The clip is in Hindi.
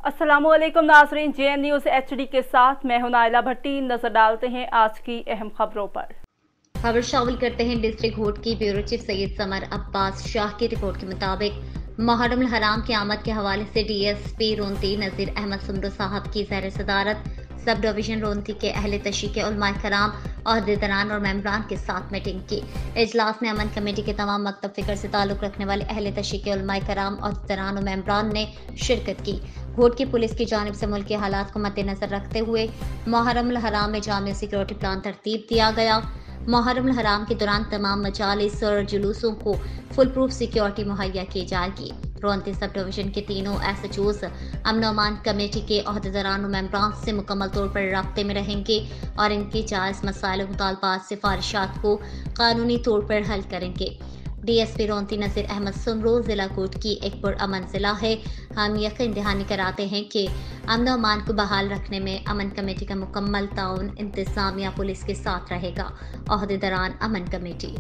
अस्सलामुअलैकुम नाजरीन, JN न्यूज़ HD के साथ मैं हूं नाइला भट्टी। नजर डालते हैं आज की अहम खबरों पर। खबर शामिल करते हैं डिस्ट्रिक्ट कोर्ट की bureau chief Syed summer Abbas Shah की रिपोर्ट के मुताबिक मुहर्रम हराम की आमद के हवाले से DSP रोंती नज़ीर अहमद सुमरो साहब की ज़ेर सदारत सब डिवीजन रोंती के अहले तशीक़े उलमाए कराम अहदेदारान और मेंबरान के साथ मीटिंग की। इजलास में अमन कमेटी के तमाम मकतब फिक्र से ताल्लुक़ रखने वाले अहले तशीक़े उलमाए कराम अहदेदारान और मेंबरान ने शिरकत की। कोर्ट की पुलिस की जानिब से मुल्क के हालात को मद्देनजर रखते हुए मुहर्रम हराम में जामी सिक्योरिटी प्लान तरतीब दिया गया। मुहर्रम हराम के दौरान तमाम मजालिस और जुलूसों को फुल प्रूफ सिक्योरिटी मुहैया की जाएगी। रोंती सब डिवीजन के तीनों SHOs अमन अमान कमेटी के अहदेदारान और मेंबरान से मुकम्मल तौर पर राब्ते में रहेंगे और इनकी जायज़ मसाइल मुतालबात सिफारिशात को कानूनी तौर पर हल करेंगे। DSP रोंती नज़ीर अहमद सुमरो जिला कोर्ट की एक पुरअमन जिला है। हम यकीन दहानी कराते हैं कि अमन अमान को बहाल रखने में अमन कमेटी का मुकम्मल ताउन इंतजामिया पुलिस के साथ रहेगा। अहदेदारान अमन कमेटी।